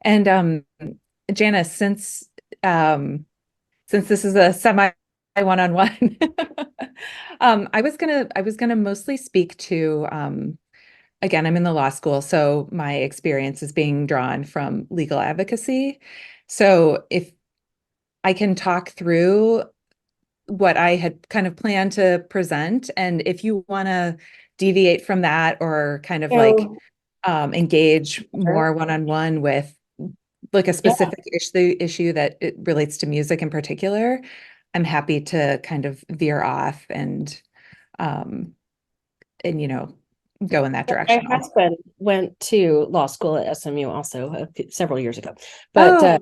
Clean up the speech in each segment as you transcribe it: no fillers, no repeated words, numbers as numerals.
And Janice, since this is a semi one-on-one, I was gonna mostly speak to again, I'm in the law school, so my experience is being drawn from legal advocacy. So if I can talk through what I had kind of planned to present, and if you want to deviate from that or kind of like So, engage sure. more one-on-one with like a Yeah, specific issue that it relates to music in particular, I'm happy to kind of veer off um and go in that my direction also. husband went to law school at SMU also several years ago. But Oh,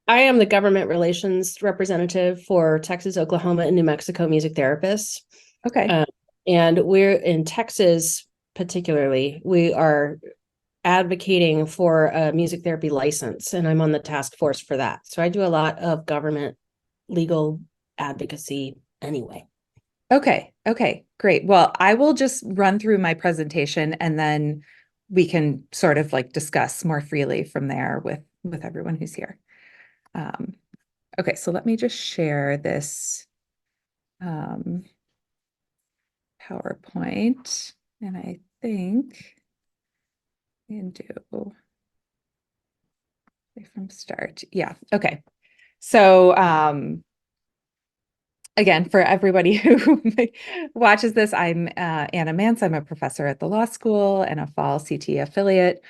I am the government relations representative for Texas, Oklahoma, and New Mexico music therapists. okay. Um, and we're in Texas, particularly, we are advocating for a music therapy license, and I'm on the task force for that. So I do a lot of government legal advocacy anyway. Okay. Okay. Great. Well, I will just run through my presentation and then we can sort of like discuss more freely from there with everyone who's here. Um, okay, so let me just share this um, PowerPoint, and I think I can do from start. Yeah. Okay. So again, for everybody who watches this, I'm Anna Mance. I'm a professor at the law school and a fall CT affiliate.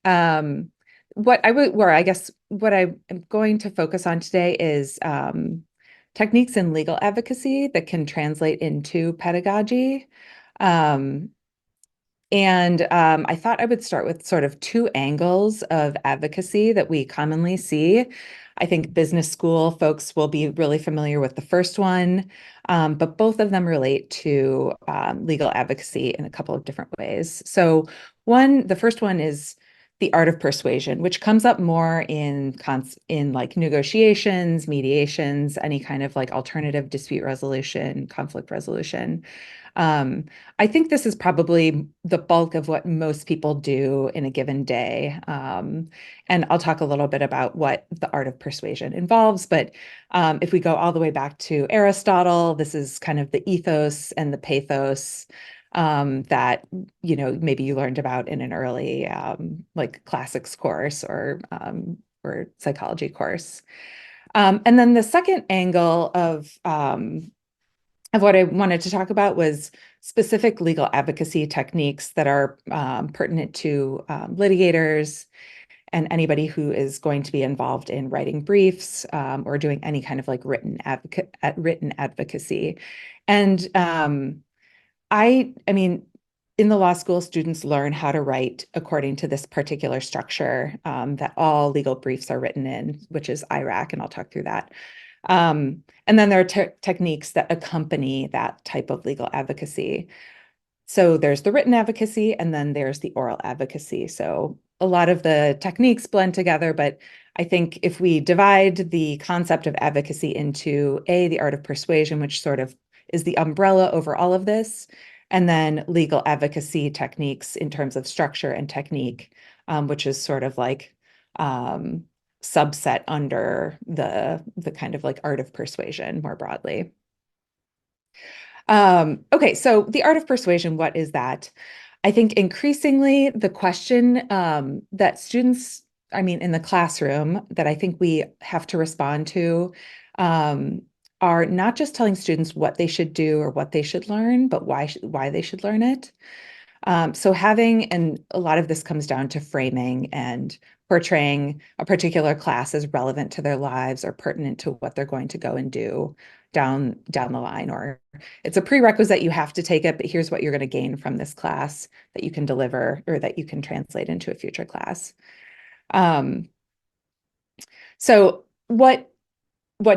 Um, where I guess what I am going to focus on today is techniques in legal advocacy that can translate into pedagogy. Um, and I thought I would start with sort of two angles of advocacy that we commonly see. I think business school folks will be really familiar with the first one, but both of them relate to legal advocacy in a couple of different ways. So the first one is the art of persuasion, which comes up more in like negotiations, mediations, any kind of like alternative dispute resolution, conflict resolution. Um, I think this is probably the bulk of what most people do in a given day. And I'll talk a little bit about what the art of persuasion involves. But if we go all the way back to Aristotle, this is kind of the ethos and the pathos that maybe you learned about in an early like classics course or psychology course. And then the second angle of what I wanted to talk about was specific legal advocacy techniques that are pertinent to litigators and anybody who is going to be involved in writing briefs or doing any kind of like written advocacy. And I mean, in the law school, students learn how to write according to this particular structure that all legal briefs are written in, which is IRAC, and I'll talk through that. And then there are techniques that accompany that type of legal advocacy. So there's the written advocacy, and then there's the oral advocacy. So a lot of the techniques blend together, but I think if we divide the concept of advocacy into the art of persuasion, which sort of is the umbrella over all of this, and then legal advocacy techniques in terms of structure and technique, which is sort of like um, subset under the kind of like art of persuasion more broadly. Okay, so the art of persuasion, what is that? I think increasingly the question that students, I mean, in the classroom, that I think we have to respond to um, are not just telling students what they should do or what they should learn, but why they should learn it. So and a lot of this comes down to framing and portraying a particular class as relevant to their lives or pertinent to what they're going to go and do down the line, or it's a prerequisite you have to take it, but here's what you're going to gain from this class that you can deliver or that you can translate into a future class. Um, so what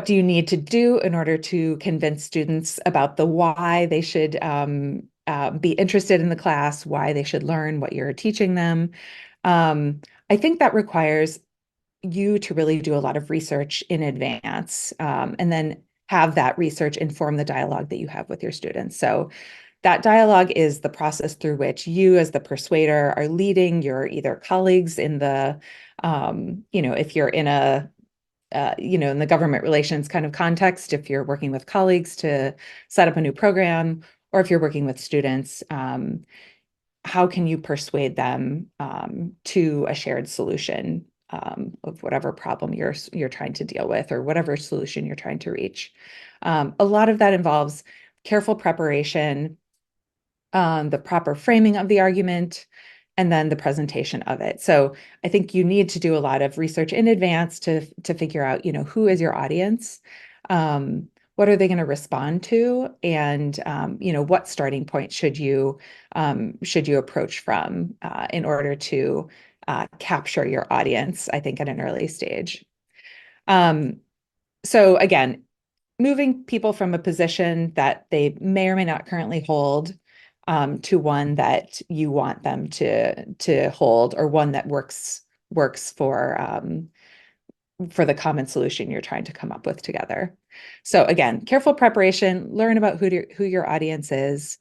do you need to do in order to convince students about the why they should be interested in the class, why they should learn what you're teaching them? I think that requires you to really do a lot of research in advance and then have that research inform the dialogue that you have with your students. So that dialogue is the process through which you, as the persuader, are leading your either colleagues in the, if you're in a, in the government relations kind of context, if you're working with colleagues to set up a new program, or if you're working with students, how can you persuade them to a shared solution of whatever problem you're trying to deal with, or whatever solution you're trying to reach? A lot of that involves careful preparation, the proper framing of the argument, and then the presentation of it. So I think you need to do a lot of research in advance to figure out, who is your audience, what are they going to respond to, and what starting point should you approach from in order to capture your audience, I think, at an early stage. Um, so again, moving people from a position that they may or may not currently hold to one that you want them to hold, or one that works for the common solution you're trying to come up with together. So again, careful preparation, learn about who your audience is,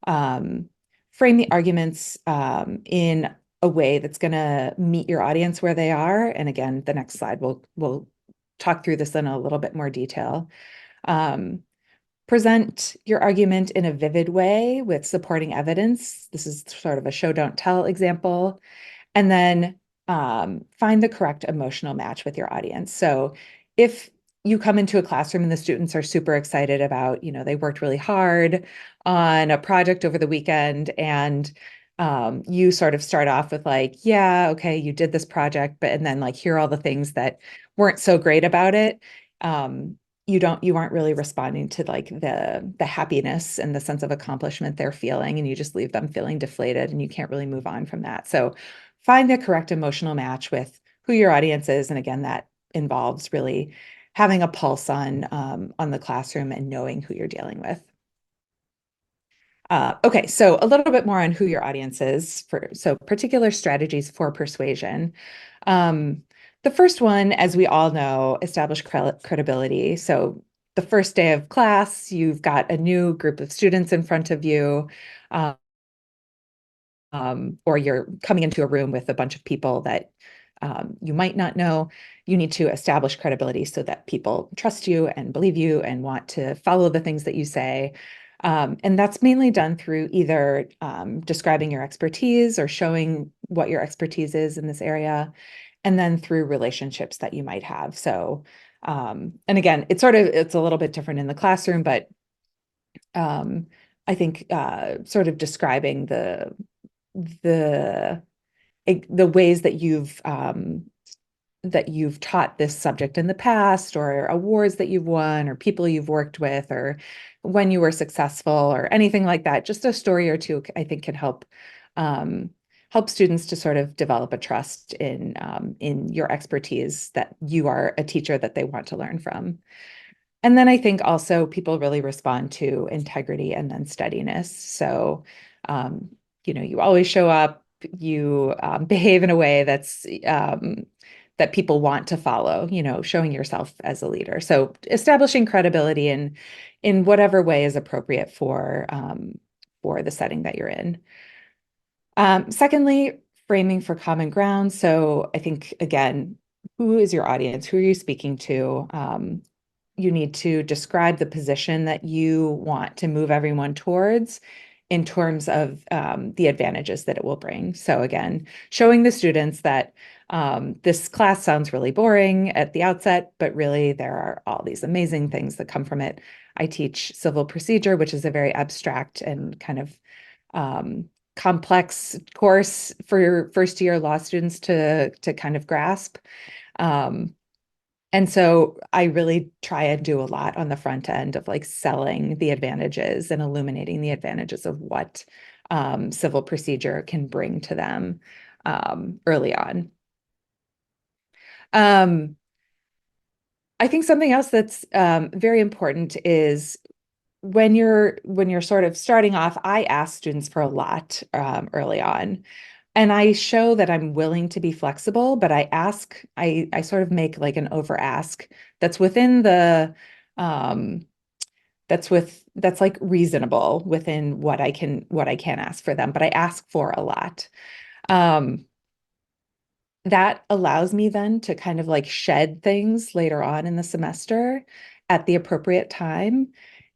um, frame the arguments in a way that's going to meet your audience where they are. And again, the next slide we'll talk through this in a little bit more detail. Um, Present your argument in a vivid way with supporting evidence. This is sort of a show, don't tell example. And then find the correct emotional match with your audience. So if you come into a classroom and the students are super excited about, they worked really hard on a project over the weekend, and you sort of start off with like, yeah, okay, you did this project, but and then like here are all the things that weren't so great about it. Um, you aren't really responding to like the happiness and the sense of accomplishment they're feeling, and you just leave them feeling deflated, and you can't really move on from that. So find the correct emotional match with who your audience is. And again, that involves really having a pulse on the classroom and knowing who you're dealing with. Okay, so a little bit more on who your audience is so particular strategies for persuasion. Um, the first one, as we all know, establish credibility. So the first day of class, you've got a new group of students in front of you. Or you're coming into a room with a bunch of people that you might not know. You need to establish credibility so that people trust you and believe you and want to follow the things that you say. And that's mainly done through either describing your expertise or showing what your expertise is in this area, and then through relationships that you might have. So, and again, it's a little bit different in the classroom, but I think sort of describing the the ways that you've taught this subject in the past, or awards that you've won, or people you've worked with, or when you were successful, or anything like that. Just a story or two, I think, can help students to sort of develop a trust in your expertise, that you are a teacher that they want to learn from. And then I think also people really respond to integrity and then steadiness. So, um, you always show up, you behave in a way that people want to follow, showing yourself as a leader. So establishing credibility in whatever way is appropriate for the setting that you're in. Secondly, framing for common ground. So I think, again, who is your audience? Who are you speaking to? You need to describe the position that you want to move everyone towards in terms of the advantages that it will bring. So again, showing the students that this class sounds really boring at the outset, but really there are all these amazing things that come from it. I teach civil procedure, which is a very abstract and kind of complex course for your first year law students to kind of grasp. Um, and so I really try and do a lot on the front end of like selling the advantages and illuminating the advantages of what civil procedure can bring to them early on. Um, I think something else that's very important is when you're sort of starting off, I ask students for a lot early on. And I show that I'm willing to be flexible, but I sort of make like an over ask that's within um, that's like reasonable within what I can ask for them, but I ask for a lot. Um, that allows me then to kind of like shed things later on in the semester at the appropriate time.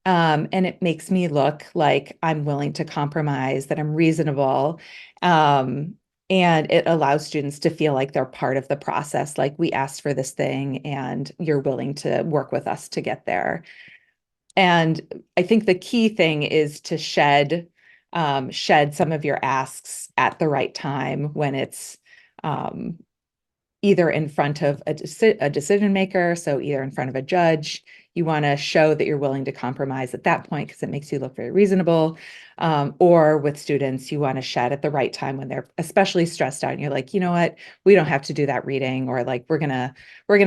And it makes me look like I'm willing to compromise, that I'm reasonable. Um, and it allows students to feel like they're part of the process, like we asked for this thing and you're willing to work with us to get there. And I think the key thing is to shed some of your asks at the right time when it's um, either in front of a decision maker, so either in front of a judge. You want to show that you're willing to compromise at that point because it makes you look very reasonable. Or with students, you want to shed at the right time when they're especially stressed out and you're like, you know what, we don't have to do that reading, or like we're gonna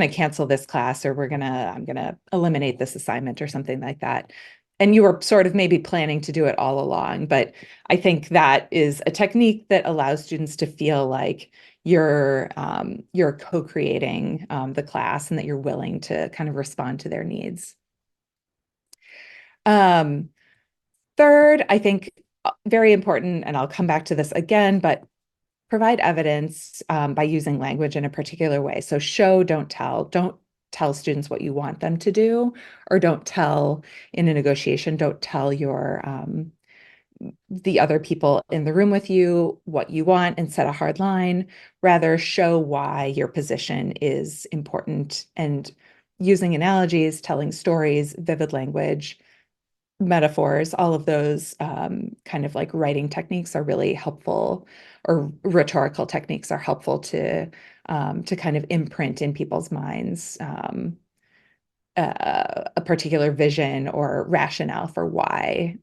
cancel this class, or I'm gonna eliminate this assignment or something like that. And you were sort of maybe planning to do it all along, but I think that is a technique that allows students to feel like you're co-creating the class and that you're willing to kind of respond to their needs. Um, Third, I think very important, and I'll come back to this again, but provide evidence by using language in a particular way. So show, don't tell. Don't tell students what you want them to do, or don't tell in a negotiation, don't tell the other people in the room with you what you want and set a hard line. Rather, show why your position is important, and using analogies, telling stories, vivid language, metaphors, all of those kind of like writing techniques are really helpful, or rhetorical techniques are helpful to kind of imprint in people's minds a particular vision or rationale for why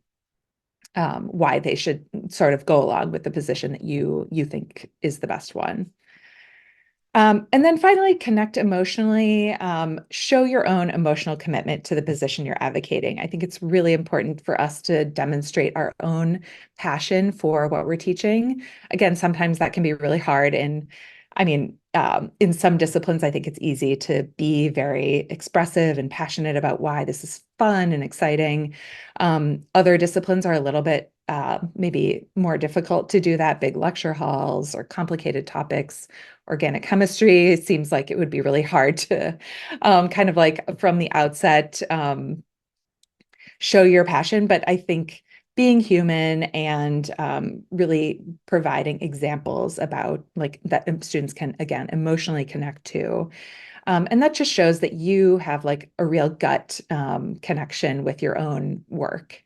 they should sort of go along with the position that you think is the best one. And then finally, connect emotionally. Show your own emotional commitment to the position you're advocating. I think it's really important for us to demonstrate our own passion for what we're teaching. Again, sometimes that can be really hard. And I mean, in some disciplines, I think it's easy to be very expressive and passionate about why this is fun and exciting. Other disciplines are a little bit maybe more difficult to do that, big lecture halls or complicated topics. Organic chemistry, it seems like it would be really hard to kind of like from the outset show your passion. But I think being human and really providing examples about like that students can, again, emotionally connect to. And that just shows that you have like a real gut connection with your own work,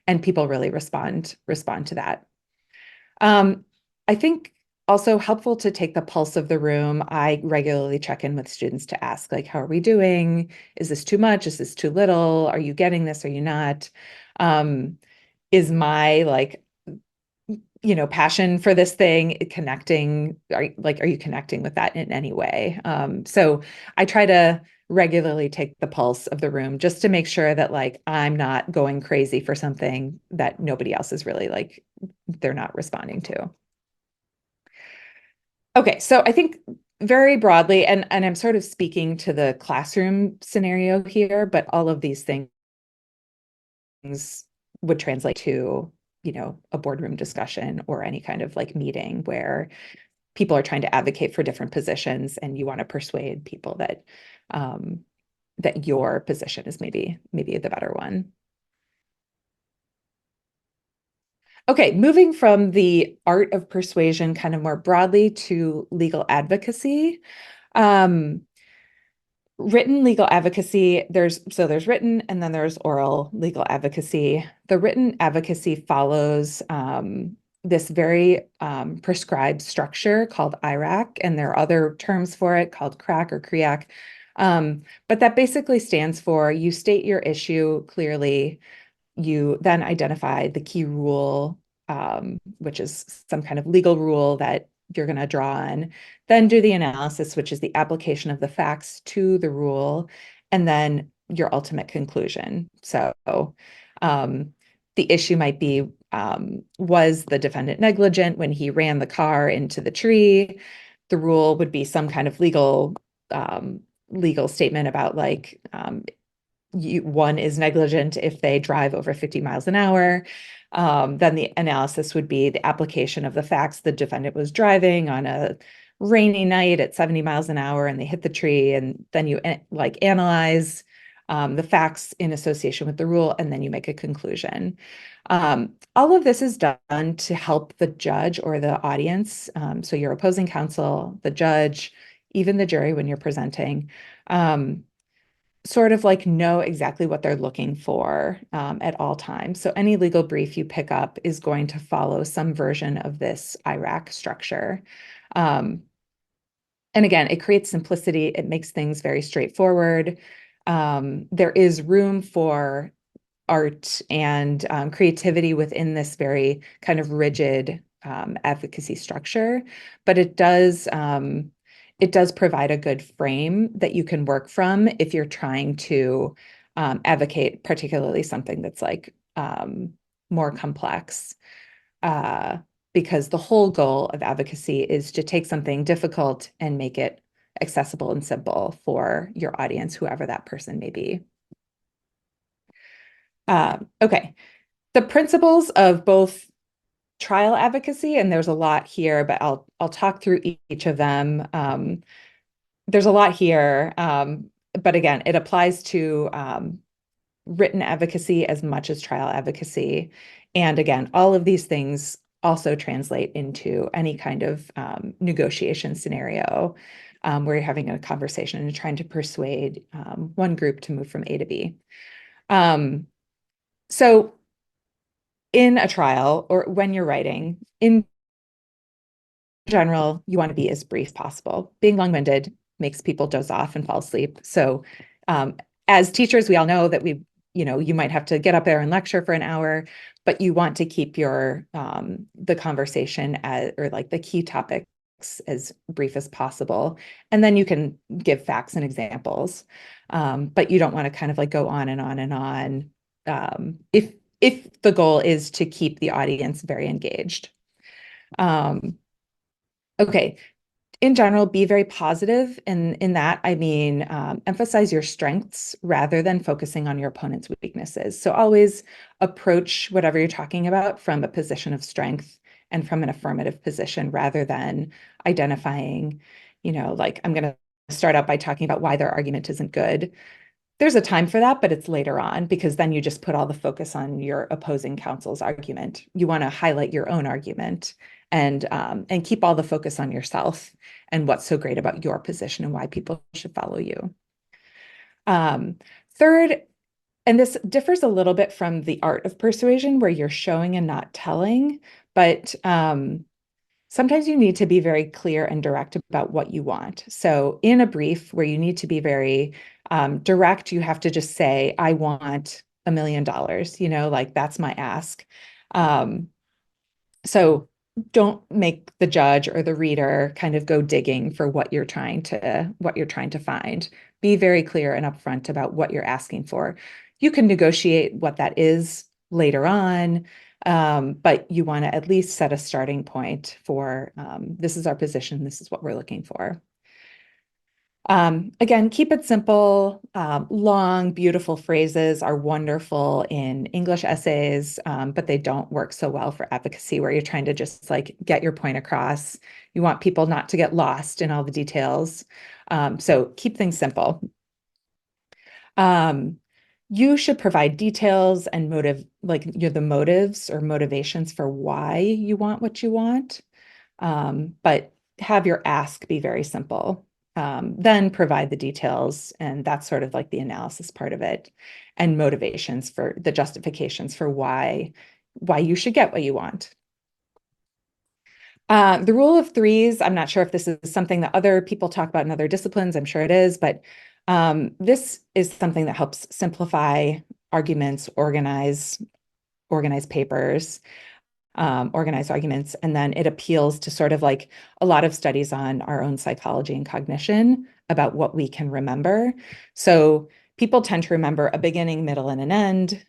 and people really respond to that. Um, I think also helpful to take the pulse of the room. I regularly check in with students to ask, like, how are we doing? Is this too much? Is this too little? Are you getting this? Are you not? Um, is my like, passion for this thing connecting? Are you connecting with that in any way? So I try to regularly take the pulse of the room just to make sure that like I'm not going crazy for something that nobody else is really like they're not responding to. Okay, so I think very broadly, and I'm sort of speaking to the classroom scenario here, but all of these things would translate to, a boardroom discussion or any kind of like meeting where people are trying to advocate for different positions and you want to persuade people um, that your position is maybe the better one. Okay, moving from the art of persuasion kind of more broadly to legal advocacy. Um, Written legal advocacy, there's written and then there's oral legal advocacy. The written advocacy follows this very prescribed structure called IRAC, and there are other terms for it called CRAC or CREAC. But that basically stands for you state your issue clearly, you then identify the key rule, which is some kind of legal rule that you're going to draw on, then do the analysis, which is the application of the facts to the rule, and then your ultimate conclusion. So the issue might be, was the defendant negligent when he ran the car into the tree? The rule would be some kind of legal statement about like one is negligent if they drive over 50 miles an hour. Then the analysis would be the application of the facts. The defendant was driving on a rainy night at 70 miles an hour and they hit the tree. And then you like analyze the facts in association with the rule, and then you make a conclusion. All of this is done to help the judge or the audience. So your opposing counsel, the judge, even the jury when you're presenting, sort of like know exactly what they're looking for at all times. So any legal brief you pick up is going to follow some version of this IRAC structure. And again, it creates simplicity. It makes things very straightforward. There is room for art and creativity within this very kind of rigid advocacy structure, but it does provide a good frame that you can work from if you're trying to advocate, particularly something that's like more complex. Because the whole goal of advocacy is to take something difficult and make it accessible and simple for your audience, whoever that person may be. Okay, the principles of both trial advocacy, and there's a lot here, but I'll talk through each of them. There's a lot here, but again, it applies to written advocacy as much as trial advocacy. And again, all of these things also translate into any kind of negotiation scenario where you're having a conversation and trying to persuade one group to move from A to B. So in a trial or when you're writing, in general, you want to be as brief possible. Being long-winded makes people doze off and fall asleep. So as teachers, we all know that you might have to get up there and lecture for an hour, but you want to keep your the conversation or like the key topics as brief as possible. And then you can give facts and examples. But you don't want to kind of like go on and on and on if the goal is to keep the audience very engaged. Okay, in general, be very positive. And in that, I mean, emphasize your strengths rather than focusing on your opponent's weaknesses. So always approach whatever you're talking about from a position of strength and from an affirmative position rather than identifying, like I'm going to start out by talking about why their argument isn't good. There's a time for that, but it's later on because then you just put all the focus on your opposing counsel's argument. You want to highlight your own argument and keep all the focus on yourself and what's so great about your position and why people should follow you. Third, and this differs a little bit from the art of persuasion where you're showing and not telling, but sometimes you need to be very clear and direct about what you want. So in a brief where you need to be very direct, you have to just say, I want $1 million, like that's my ask. So don't make the judge or the reader kind of go digging for what you're trying to find. Be very clear and upfront about what you're asking for. You can negotiate what that is later on, but you want to at least set a starting point for this is our position, this is what we're looking for. Again, keep it simple. Long, beautiful phrases are wonderful in English essays, but they don't work so well for advocacy where you're trying to just like get your point across. You want people not to get lost in all the details. So keep things simple. You should provide details and the motives or motivations for why you want what you want, but have your ask be very simple. Then provide the details, and that's sort of like the analysis part of it, and motivations for the justifications for why you should get what you want. The rule of threes, I'm not sure if this is something that other people talk about in other disciplines. I'm sure it is, but this is something that helps simplify arguments, organize papers, organize arguments, and then it appeals to sort of like a lot of studies on our own psychology and cognition about what we can remember. So people tend to remember a beginning, middle, and an end.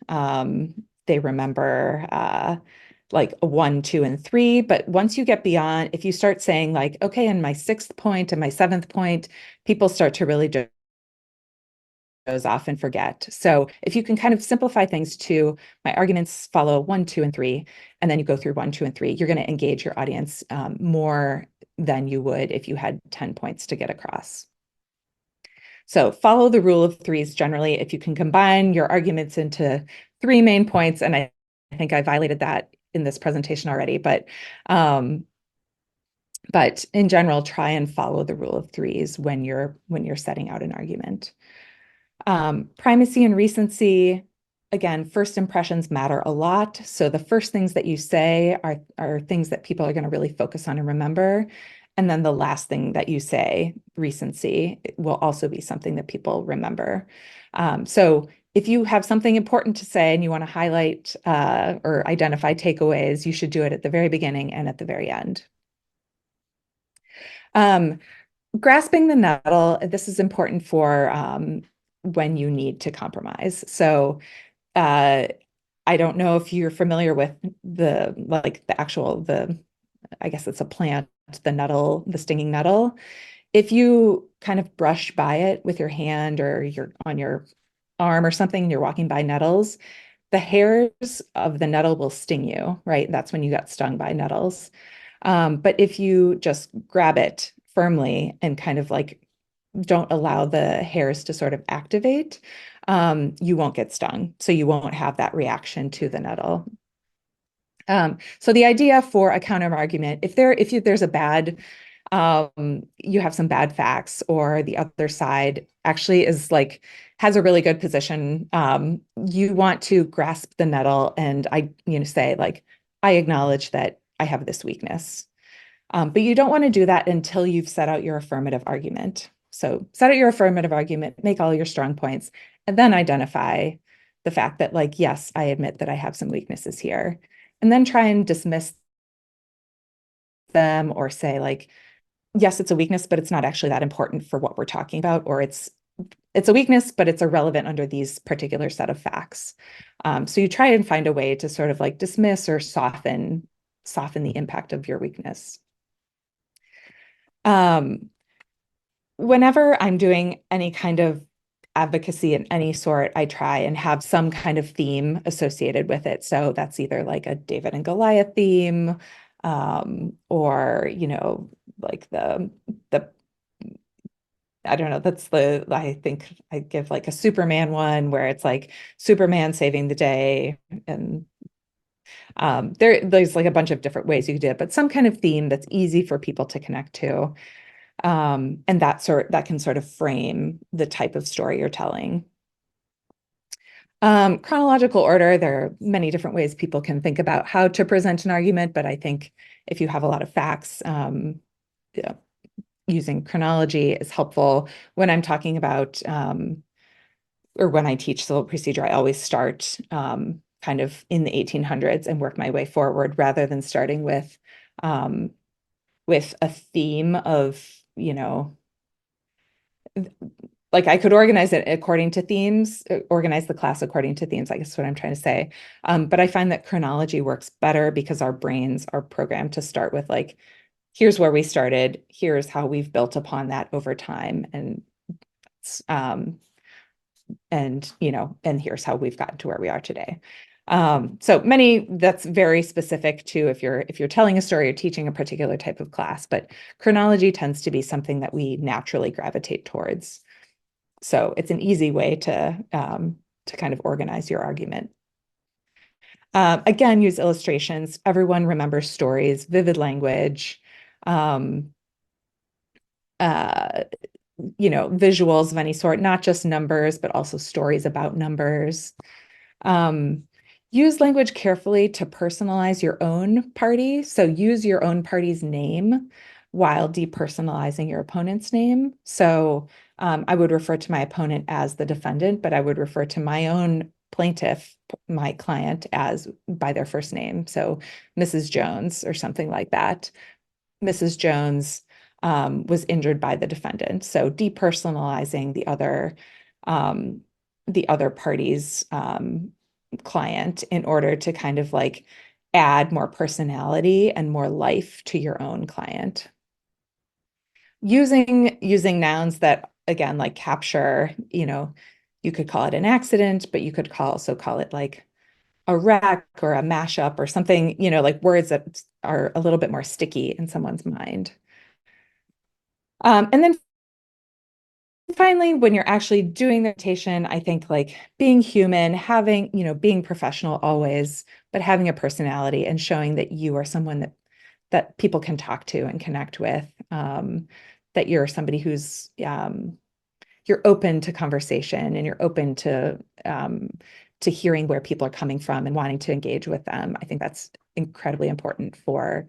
They remember like a 1, 2, and 3. But once you get beyond, if you start saying like, okay, and my 6th point and my 7th point, people start to really doze off and forget. So if you can kind of simplify things to my arguments follow 1, 2, and 3, and then you go through 1, 2, and 3, you're going to engage your audience more than you would if you had 10 points to get across. So follow the rule of threes generally. If you can combine your arguments into 3 main points, and I think I violated that in this presentation already, but in general, try and follow the rule of threes when you're setting out an argument. Primacy and recency, again, first impressions matter a lot. So the first things that you say are things that people are going to really focus on and remember. And then the last thing that you say, recency, will also be something that people remember. So if you have something important to say and you want to highlight or identify takeaways, you should do it at the very beginning and at the very end. Grasping the nettle, this is important for when you need to compromise. So I don't know if you're familiar with I guess it's a plant, the nettle, the stinging nettle. If you kind of brush by it with your hand or you're on your arm or something and you're walking by nettles, the hairs of the nettle will sting you, right? That's when you got stung by nettles. But if you just grab it firmly and kind of like don't allow the hairs to sort of activate, you won't get stung. So you won't have that reaction to the nettle. So the idea for a counter argument, if there's a bad, you have some bad facts, or the other side actually has a really good position, you want to grasp the nettle and say like, I acknowledge that I have this weakness. But you don't want to do that until you've set out your affirmative argument. So set out your affirmative argument, make all your strong points, and then identify the fact that like, yes, I admit that I have some weaknesses here. And then try and dismiss them or say like, yes, it's a weakness, but it's not actually that important for what we're talking about, or it's a weakness, but it's irrelevant under these particular set of facts. So you try and find a way to sort of like dismiss or soften the impact of your weakness. Whenever I'm doing any kind of advocacy in any sort, I try and have some kind of theme associated with it. So that's either like a David and Goliath theme, or, like the I don't know, I think I give like a Superman one where it's like Superman saving the day. And there's like a bunch of different ways you could do it, but some kind of theme that's easy for people to connect to. And that can sort of frame the type of story you're telling. Chronological order, there are many different ways people can think about how to present an argument, but I think if you have a lot of facts, yeah, using chronology is helpful. When I'm talking about, or when I teach civil procedure, I always start kind of in the 1800s and work my way forward rather than starting with a theme of, like I could organize it according to themes, organize the class according to themes, I guess is what I'm trying to say. But I find that chronology works better because our brains are programmed to start with like, here's where we started, here's how we've built upon that over time, and here's how we've gotten to where we are today. So that's very specific to if you're telling a story or teaching a particular type of class, but chronology tends to be something that we naturally gravitate towards. So it's an easy way to kind of organize your argument. Again, use illustrations. Everyone remembers stories, vivid language, visuals of any sort, not just numbers, but also stories about numbers. Use language carefully to personalize your own party. So use your own party's name while depersonalizing your opponent's name. So I would refer to my opponent as the defendant, but I would refer to my own plaintiff, my client, as by their first name. So Mrs. Jones or something like that. Mrs. Jones was injured by the defendant. So depersonalizing the other party's client in order to kind of like add more personality and more life to your own client. Using nouns that again like capture, You could call it an accident, but you could also call it like a wreck or a mashup or something, like words that are a little bit more sticky in someone's mind. And then finally, when you're actually doing the meditation, I think like being human, having, being professional always, but having a personality and showing that you are someone that people can talk to and connect with, that you're somebody who's you're open to conversation and you're open to hearing where people are coming from and wanting to engage with them. I think that's incredibly important for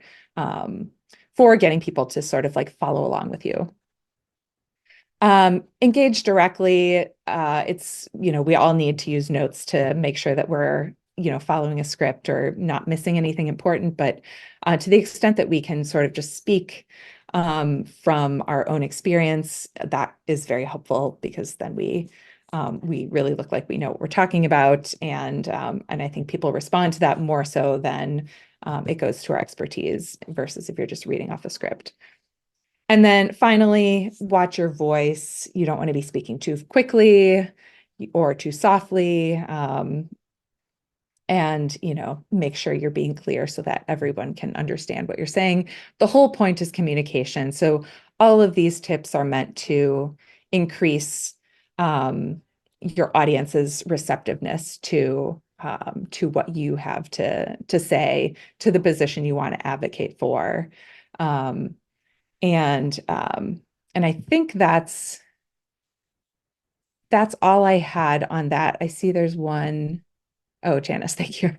getting people to sort of like follow along with you. Engage directly. It's, we all need to use notes to make sure that we're, following a script or not missing anything important. But to the extent that we can sort of just speak from our own experience, that is very helpful because then we really look like we know what we're talking about. And I think people respond to that more so than it goes to our expertise versus if you're just reading off a script. And then finally, watch your voice. You don't want to be speaking too quickly or too softly. And, make sure you're being clear so that everyone can understand what you're saying. The whole point is communication. So all of these tips are meant to increase your audience's receptiveness to what you have to say, to the position you want to advocate for. Um, and I think that's all I had on that. I see there's one. Oh, Janice, thank you.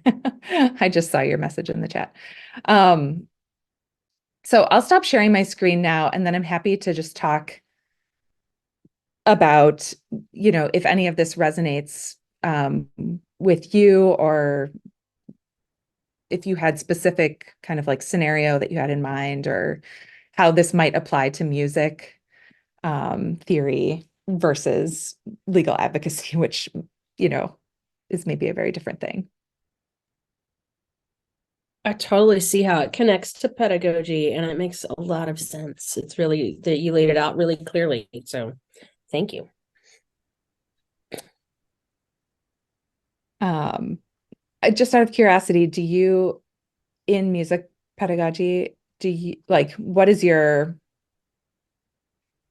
I just saw your message in the chat. Um, so I'll stop sharing my screen now, and then I'm happy to just talk about, if any of this resonates with you, or if you had specific kind of like scenario that you had in mind, or how this might apply to music theory versus legal advocacy, which, is maybe a very different thing. I totally see how it connects to pedagogy, and it makes a lot of sense. It's really that you laid it out really clearly. So thank you. Um, just out of curiosity, in music pedagogy, do you like what is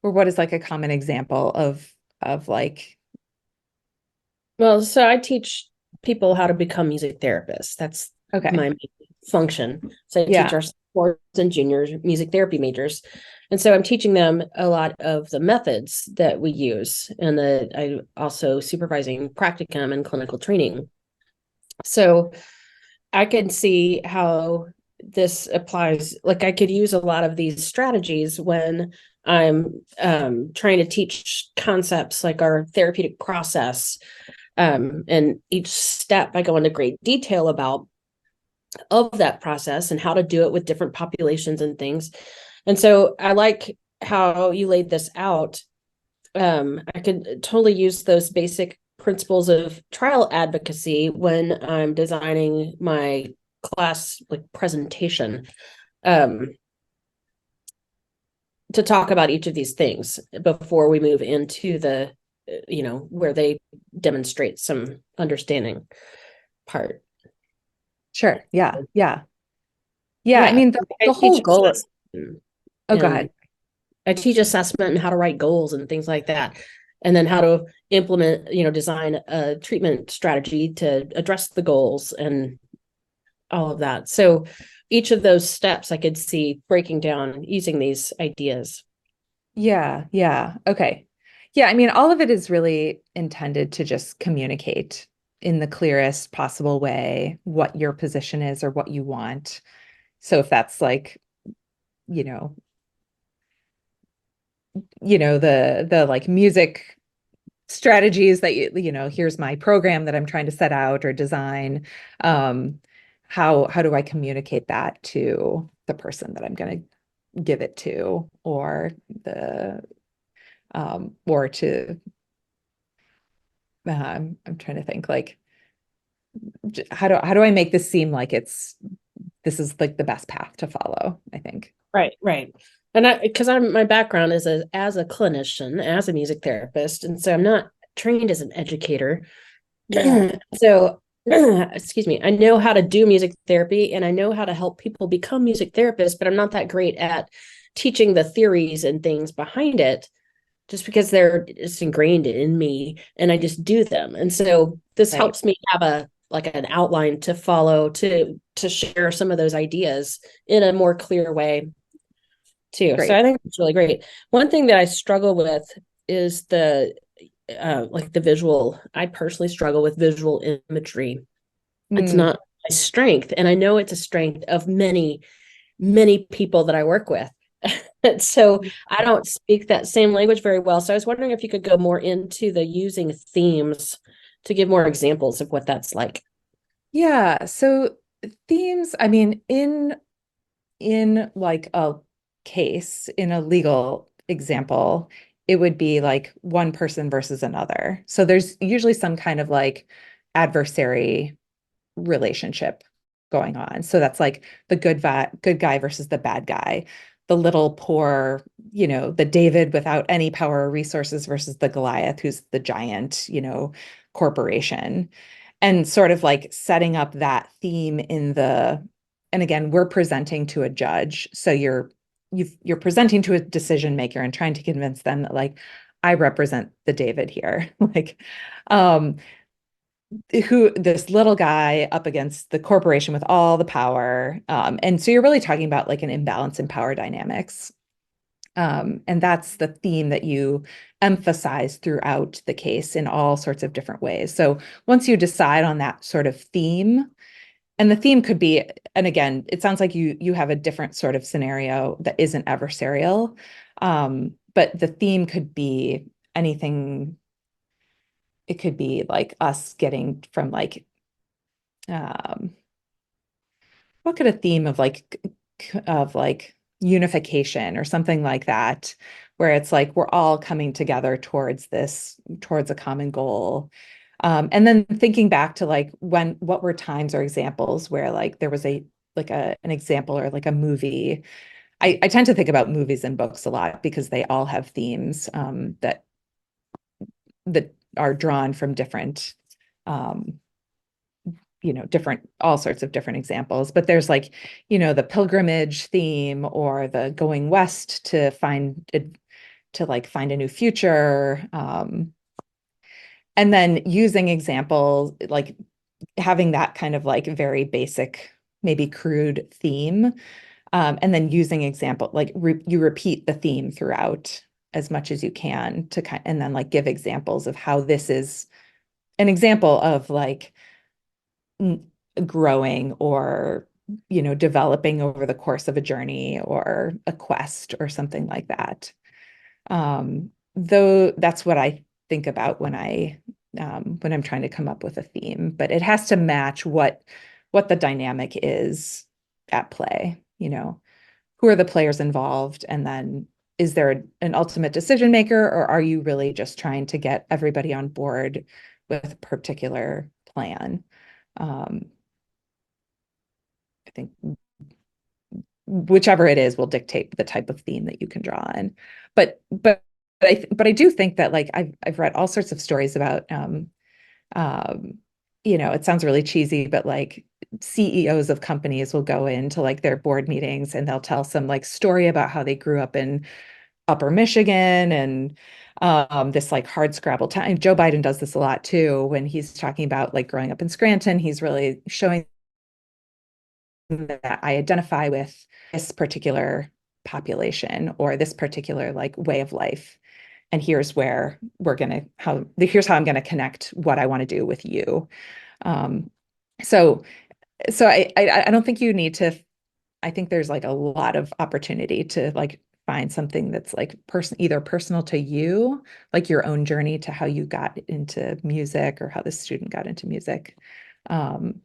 like a common example of like, Well, so I teach people how to become music therapists. That's okay, my main function. So I teach yeah, our sophomores and juniors music therapy majors. And so I'm teaching them a lot of the methods that we use, and I also supervising practicum and clinical training. So I can see how this applies. Like I could use a lot of these strategies when I'm trying to teach concepts like our therapeutic process. And each step I go into great detail about of that process and how to do it with different populations and things. And so I like how you laid this out. I could totally use those basic principles of trial advocacy when I'm designing my class like presentation, um, to talk about each of these things before we move into the where they demonstrate some understanding part. sure, yeah, yeah, yeah. I Yeah, mean, I the teach whole goal. assessment, Oh, go and ahead. I teach assessment and how to write goals and things like that, and then how to implement, design a treatment strategy to address the goals and all of that. So each of those steps I could see breaking down using these ideas. Yeah, yeah, okay. Yeah, I mean, all of it is really intended to just communicate in the clearest possible way what your position is or what you want. So if that's like, you know, the like music strategies that here's my program that I'm trying to set out or design. Um, how do I communicate that to the person that I'm going to give it to, or to I'm trying to think like how do I make this seem like this is like the best path to follow, I think. Right, right. And I, because I'm my background is as a clinician, as a music therapist, and so I'm not trained as an educator. Yeah, So, excuse me, I know how to do music therapy and I know how to help people become music therapists, but I'm not that great at teaching the theories and things behind it just because they're just ingrained in me and I just do them. And so this right. helps me have a like an outline to follow to share some of those ideas in a more clear way too. So I Great. think it's really great. One thing that I struggle with is the like the visual. I personally struggle with visual imagery. It's Mm, not my strength, and I know it's a strength of many people that I work with. So I don't speak that same language very well. So I was wondering if you could go more into the using themes to give more examples of what that's like. yeah. So themes, I mean, in like a case, in a legal example, it would be like one person versus another. So there's usually some kind of like adversary relationship going on. So that's like the good guy versus the bad guy, the little poor, the David without any power or resources versus the Goliath, who's the giant, corporation. And sort of like setting up that theme and again, we're presenting to a judge. So you're presenting to a decision maker and trying to convince them that like I represent the David here. Like, um, who this little guy up against the corporation with all the power. And so you're really talking about like an imbalance in power dynamics. And that's the theme that you emphasize throughout the case in all sorts of different ways. So once you decide on that sort of theme, and the theme could be, and again, it sounds like you have a different sort of scenario that isn't adversarial. But the theme could be anything. It could be like us getting from like um, what could a theme of like unification or something like that, where it's like we're all coming together towards a common goal. And then thinking back to like what were times or examples where like there was an example or like a movie. I tend to think about movies and books a lot because they all have themes that are drawn from um, different, all sorts of different examples. But there's like, the pilgrimage theme or the going west to like find a new future. And then using examples, like having that kind of like very basic, maybe crude theme. And then using example, like you repeat the theme throughout as much as you can and then like give examples of how this is an example of like growing or developing over the course of a journey or a quest or something like that. Though that's what I think about when I'm trying to come up with a theme, but it has to match what the dynamic is at play. Who are the players involved, and then is there an ultimate decision maker, or are you really just trying to get everybody on board with a particular plan? Um, I think whichever it is will dictate the type of theme that you can draw in. But I do think that like I've read all sorts of stories about um it sounds really cheesy, but like CEOs of companies will go into like their board meetings and they'll tell some like story about how they grew up in Upper Michigan and this like hard scrabble time. Joe Biden does this a lot too when he's talking about like growing up in Scranton. He's really showing that I identify with this particular population or this particular like way of life. And here's how I'm gonna connect what I want to do with you. Um, so so I don't think you need to. I think there's like a lot of opportunity to like find something that's like either personal to you, like your own journey to how you got into music or how the student got into music, um,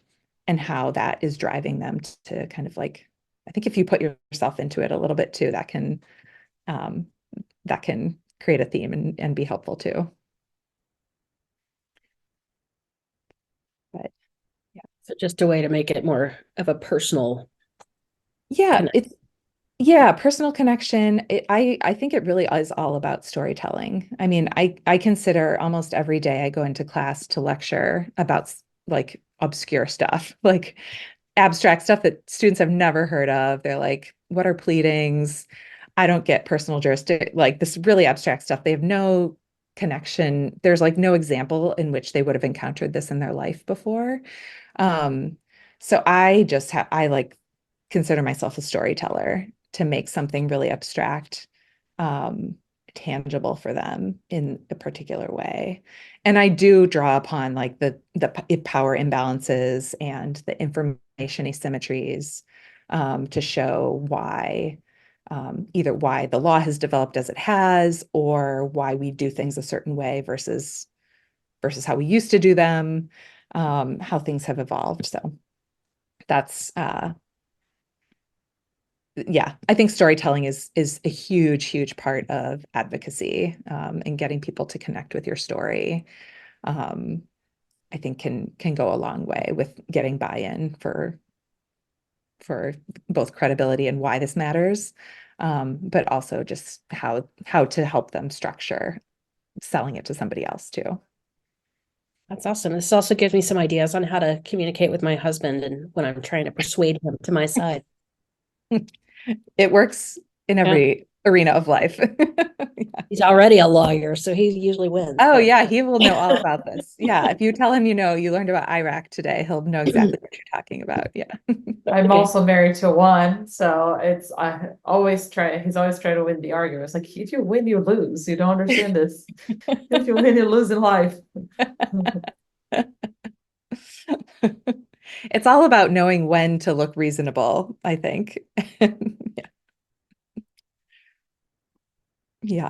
and how that is driving them to kind of like, I think if you put yourself into it a little bit too, um, that can create a theme and be helpful too. But yeah. So just a way to make it more of a personal Yeah, connection. Yeah, personal connection. I think it really is all about storytelling. I mean, I consider almost every day I go into class to lecture about like obscure stuff, like abstract stuff that students have never heard of. They're like, what are pleadings? I don't get personal jurisdiction, like this really abstract stuff. They have no connection. There's like no example in which they would have encountered this in their life before. Um, so I like consider myself a storyteller to make something really abstract, um, tangible for them in a particular way. And I do draw upon like the power imbalances and the information asymmetries, to show why, either why the law has developed as it has, or why we do things a certain way versus how we used to do them, how things have evolved. So that's yeah, I think storytelling is a huge part of advocacy, and getting people to connect with your story. Um, I think can go a long way with getting buy-in for both credibility and why this matters, but also just how to help them structure selling it to somebody else too. That's awesome. This also gives me some ideas on how to communicate with my husband and when I'm trying to persuade him to my side. It works in Yeah. every arena of life. He's already a lawyer, so he usually wins, Oh but yeah, he will know all about this. Yeah, if you tell him, you learned about Iraq today, he'll know exactly what you're talking about. Yeah. I'm okay. also married to one, so I always try, he's always trying to win the argument. It's like, if you win, you lose. You don't understand this. If you win, you lose in life. It's all about knowing when to look reasonable, I think. Yeah.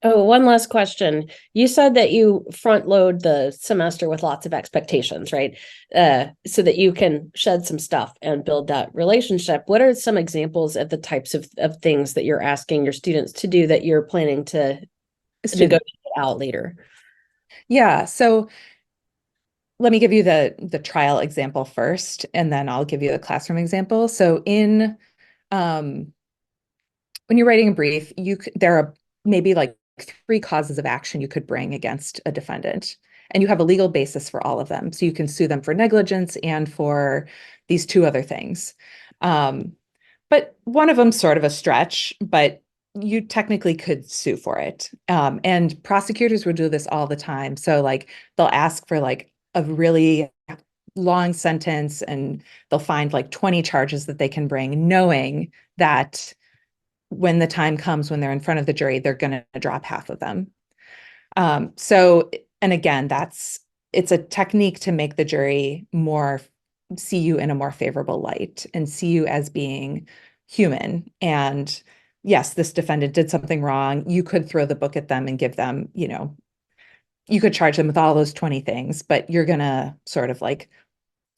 Oh, one last question. You said that you front load the semester with lots of expectations, right? So that you can shed some stuff and build that relationship. What are some examples of the types of things that you're asking your students to do that you're planning to Student. negotiate out later? Yeah. So let me give you the trial example first, and then I'll give you the classroom example. So in um, when you're writing a brief, there are maybe like three causes of action you could bring against a defendant, and you have a legal basis for all of them. So you can sue them for negligence and for these two other things. Um, but one of them's sort of a stretch, but you technically could sue for it. And prosecutors will do this all the time. So like they'll ask for like a really long sentence, and they'll find like 20 charges that they can bring, knowing that when the time comes when they're in front of the jury, they're going to drop half of them. So, and again, it's a technique to make the jury more see you in a more favorable light and see you as being human. And yes, this defendant did something wrong. You could throw the book at them and give them, you could charge them with all those 20 things, but you're going to sort of like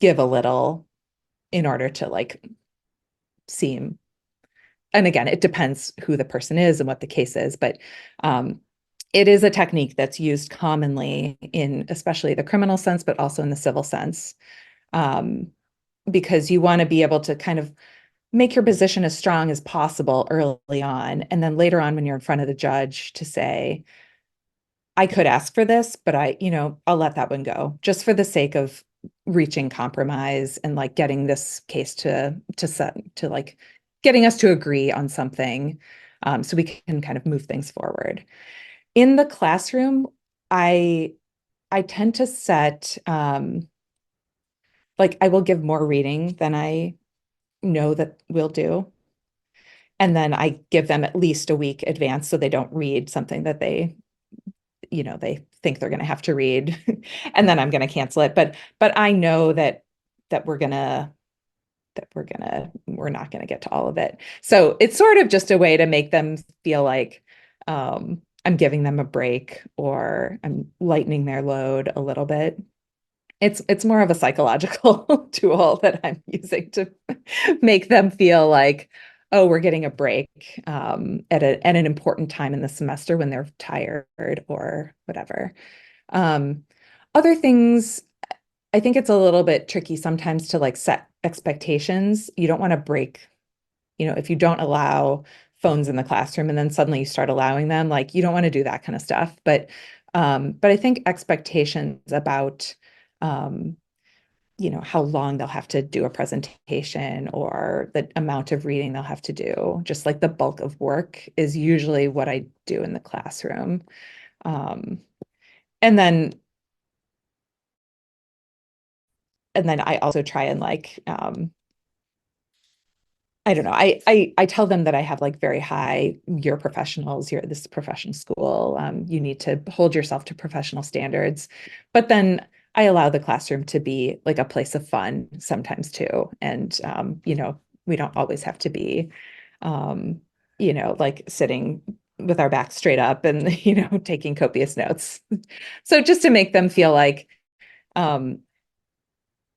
give a little in order to like seem, and again, it depends who the person is and what the case is, but it is a technique that's used commonly in especially the criminal sense, but also in the civil sense, um, because you want to be able to kind of make your position as strong as possible early on. And then later on, when you're in front of the judge, to say, I could ask for this, but I'll let that one go just for the sake of reaching compromise and like getting this case to like getting us to agree on something, so we can kind of move things forward. In the classroom, I I tend to set, like I will give more reading than I know that we'll do. And then I give them at least a week advance so they don't read something that they think they're going to have to read, and then I'm going to cancel it. But I know that we're not going to get to all of it. So it's sort of just a way to make them feel like, I'm giving them a break or I'm lightening their load a little bit. It's more of a psychological tool that I'm using to make them feel like, oh, we're getting a break, at an important time in the semester when they're tired or whatever. Um, Other things, I think it's a little bit tricky sometimes to like set expectations. You don't want to break if you don't allow phones in the classroom and then suddenly you start allowing them, like you don't want to do that kind of stuff. But I think expectations about how long they'll have to do a presentation or the amount of reading they'll have to do, just like the bulk of work is usually what I do in the classroom. Um, and then I also try and I don't know. I tell them that I have like very high, you're professionals, you're this professional school. You need to hold yourself to professional standards. But then I allow the classroom to be like a place of fun sometimes too. And we don't always have to be like sitting with our backs straight up and taking copious notes. So just to make them feel like um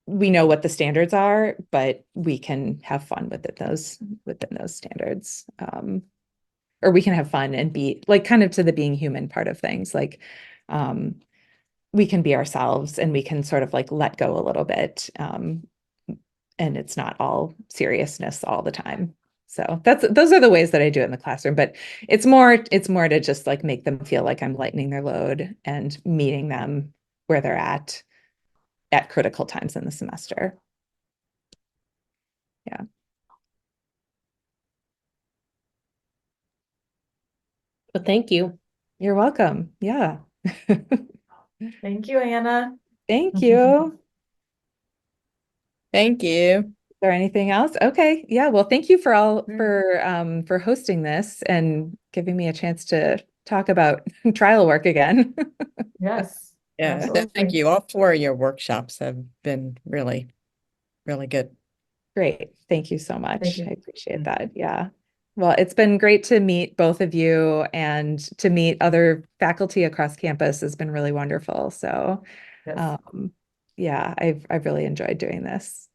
we know what the standards are, but we can have fun within those standards. Or we can have fun and be like kind of to the being human part of things. Like um, we can be ourselves and we can sort of like let go a little bit. And it's not all seriousness all the time. So those are the ways that I do it in the classroom, but it's more to just like make them feel like I'm lightening their load and meeting them where they're at critical times in the semester. Yeah. But thank you. You're welcome. Yeah. Thank you, Anna. Thank you. Is Thank you. there anything else? Okay. Yeah. Well, thank you for hosting this and giving me a chance to talk about trial work again. Yes, Yeah, thank absolutely. you. All four of your workshops have been really, really good. Great. Thank you so Thank much. you. I appreciate that. Yeah. Well, it's been great to meet both of you and to meet other faculty across campus has been really wonderful. So, Yes. yeah, I've really enjoyed doing this.